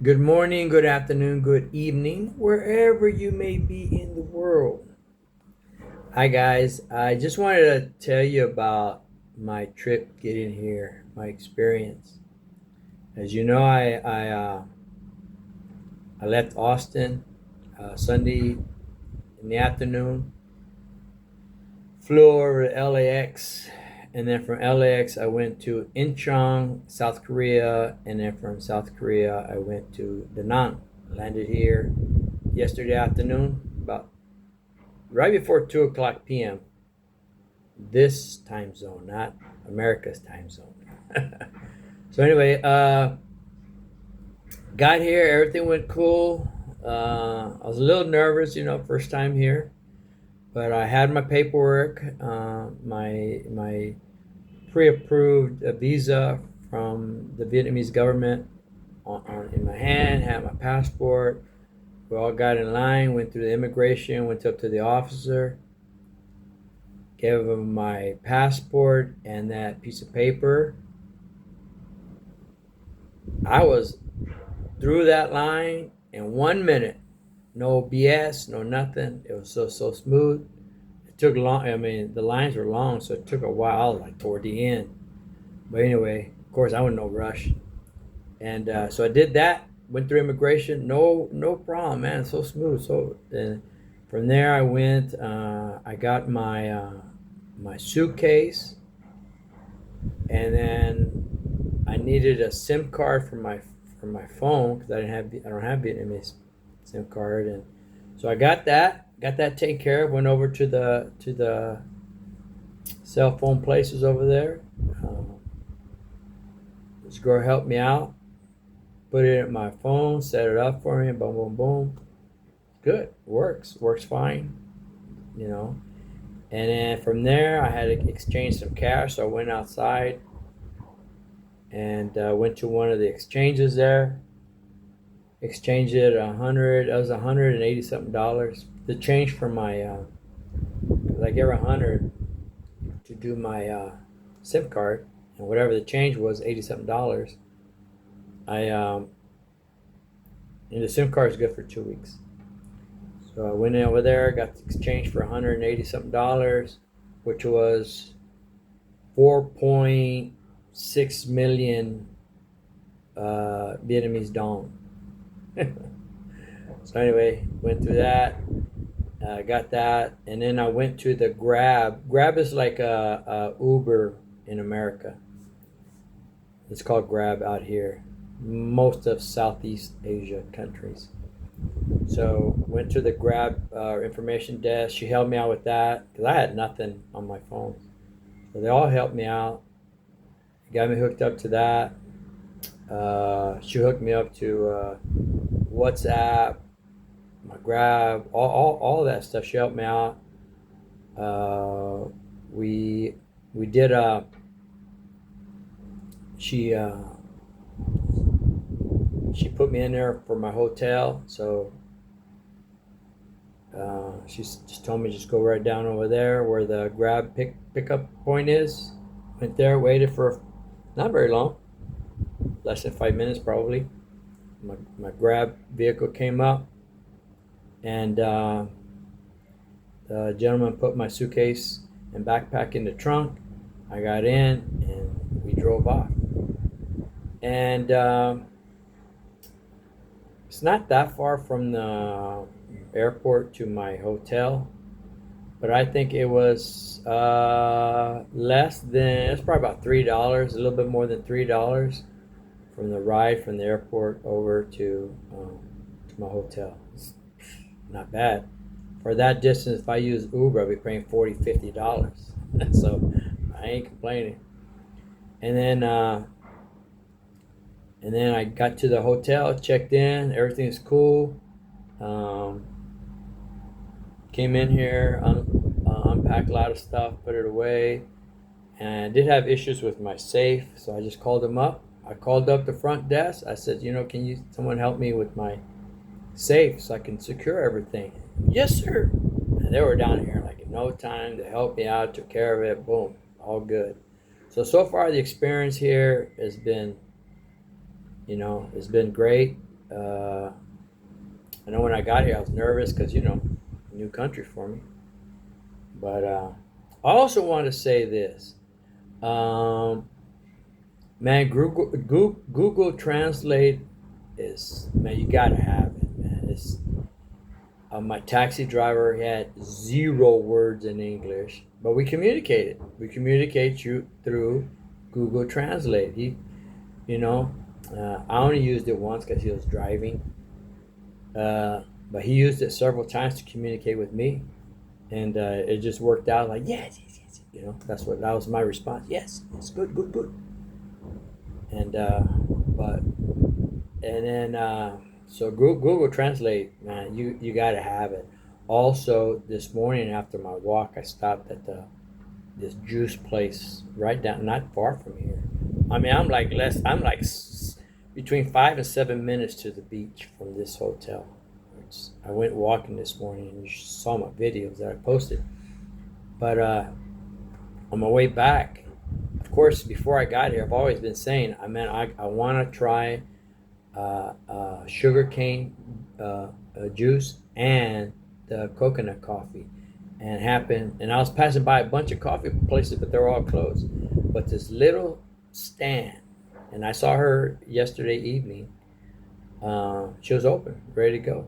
Good morning, good afternoon, good evening, wherever you may be in the world. Hi, guys. I just wanted to tell you about my trip getting here, my experience. As you know, I left Austin Sunday in the afternoon, flew over to LAX, and then from LAX, I went to Incheon, South Korea, and then from South Korea, I went to Da Nang. Landed here yesterday afternoon, about right before 2 o'clock p.m. This time zone, not America's time zone. So anyway, got here. Everything went cool. I was a little nervous, first time here, but I had my paperwork, my pre-approved visa from the Vietnamese government in my hand. Had my passport. We all got in line. Went through the immigration. Went up to the officer. Gave him my passport and that piece of paper. I was through that line in 1 minute. No BS, no nothing. It was so smooth. It took long. I mean, the lines were long, so it took a while, like toward the end. But anyway, of course, I was in no rush, and so I did that. Went through immigration. No problem, man. So smooth. So then from there, I went. I got my suitcase, and then I needed a SIM card for my phone because I don't have Vietnamese SIM card, and so I got that taken care of. Went over to the cell phone places over there. This girl helped me out, put it in my phone, set it up for me. Boom, boom, boom. Good, works fine, you know. And then from there, I had to exchange some cash, so I went outside and went to one of the exchanges there. Exchanged it 100. That was $180 something. The change for my, I gave her 100 to do my SIM card, and whatever the change was, $80 something. I and the SIM card is good for 2 weeks. So I went in over there, got the exchange for 180 something, which was 4.6 million Vietnamese dong. So anyway, went through that, got that, and then I went to the Grab. Grab is like a Uber in America. It's called Grab out here, most of Southeast Asia countries. So went to the Grab information desk. She helped me out with that because I had nothing on my phone. So they all helped me out. Got me hooked up to that. She hooked me up to WhatsApp, my Grab, all that stuff. She helped me out. Uh, we we did she she put me in there for my hotel. So she just told me just go right down over there where the Grab pickup point is. Went there, waited for not very long, less than 5 minutes probably. My Grab vehicle came up, and the gentleman put my suitcase and backpack in the trunk. I got in, and we drove off. And it's not that far from the airport to my hotel, but I think it was less than, it's probably about $3, a little bit more than $3 from the ride from the airport over to my hotel. It's not bad. For that distance, if I use Uber, I'll be paying $40, $50. So I ain't complaining. And then I got to the hotel, checked in, everything's cool. Um, Came in here, unpacked a lot of stuff, put it away, and I did have issues with my safe, so I just called them up. I called up the front desk. I said, can someone help me with my safe so I can secure everything? Yes, sir. And they were down here like in no time to help me out, took care of it. Boom, all good. So far the experience here has been, it's been great. I know when I got here, I was nervous because new country for me. But I also want to say this, um, man. Google Translate is, man. You gotta have it, man. It's my taxi driver had 0 words in English, but we communicated. We communicate through Google Translate. I only used it once because he was driving, but he used it several times to communicate with me, and it just worked out like yes, yes, yes. That was my response. Yes, it's good, good, good. And but and then so Google Translate, man, you got to have it. Also, this morning after my walk, I stopped at this juice place right down, not far from here. I mean, I'm like between 5 and 7 minutes to the beach from this hotel. I went walking this morning, and you saw my videos that I posted. But on my way back, of course, before I got here, I've always been saying, I want to try sugar cane juice and the coconut coffee. And I was passing by a bunch of coffee places, but they're all closed. But this little stand, and I saw her yesterday evening. She was open, ready to go.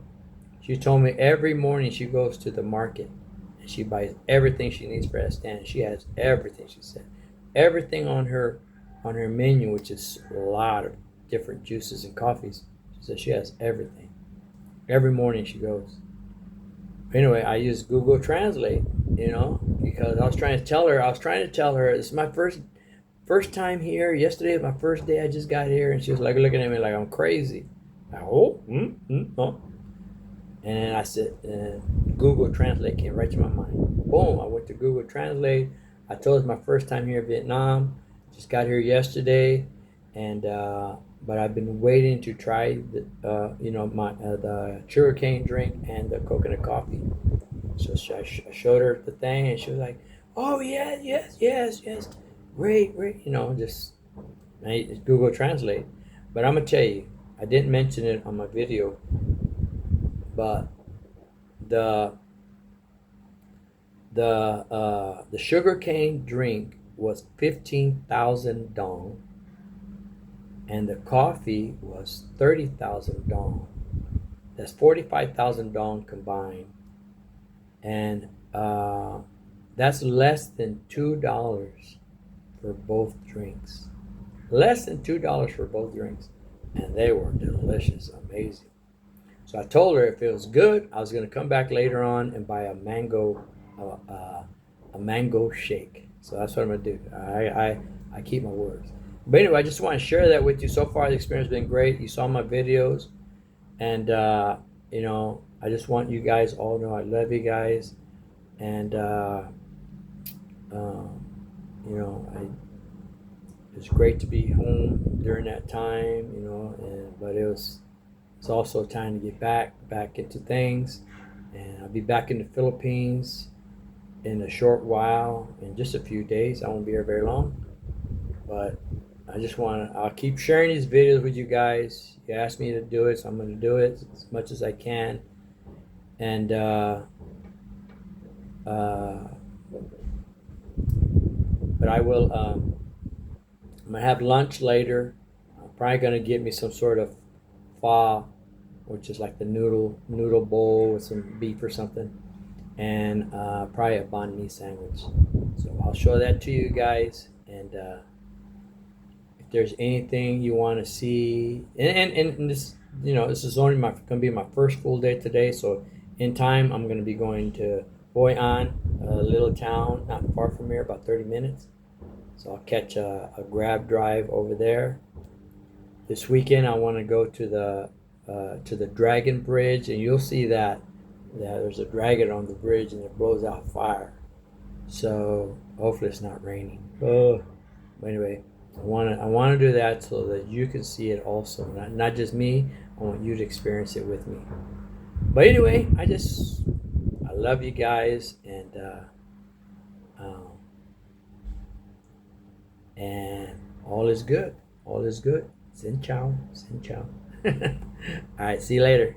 She told me every morning she goes to the market and she buys everything she needs for that stand. She has everything. She said everything on her menu, which is a lot of different juices and coffees. She said she has everything. Every morning she goes. Anyway, I use Google Translate, because I was trying to tell her this is my first time here. Yesterday was my first day. I just got here, and she was like looking at me like I'm crazy. Like, oh, oh. And I said, Google Translate came right to my mind. Boom! I went to Google Translate. I told her it's my first time here in Vietnam. Just got here yesterday, and but I've been waiting to try the sugarcane drink and the coconut coffee. So I showed her the thing, and she was like, "Oh yeah, yes, yes, yes, great, great." Just Google Translate. But I'm gonna tell you, I didn't mention it on my video, but the the sugarcane drink was 15,000 dong, and the coffee was 30,000 dong. That's 45,000 dong combined, and that's less than $2 for both drinks. Less than $2 for both drinks, and they were delicious, amazing. So I told her if it was good, I was going to come back later on and buy a mango shake. So that's what I'm going to do. I keep my words. But anyway, I just want to share that with you. So far, the experience has been great. You saw my videos, and I just want you guys all to know I love you guys, and I it was great to be home during that time, but it's also time to get back into things, and I'll be back in the Philippines in a short while, in just a few days. I won't be here very long, but I'll keep sharing these videos with you guys. You asked me to do it, so I'm going to do it as much as I can, and but I will. I'm gonna have lunch later. I'm probably gonna get me some sort of pho, which is like the noodle bowl with some beef or something, and probably a banh mi sandwich. So I'll show that to you guys, and if there's anything you want to see, and this this is only gonna be my first full day today. So in time, I'm gonna be going to Hoi An, a little town not far from here, about 30 minutes. So I'll catch a Grab drive over there. This weekend I want to go to the Dragon Bridge, and you'll see that there's a dragon on the bridge and it blows out fire. So hopefully it's not raining. Oh, but anyway, I want to do that so that you can see it also, not just me. I want you to experience it with me. But anyway, I love you guys, and all is good. All is good. Xin chào. Xin chào. All right, see you later.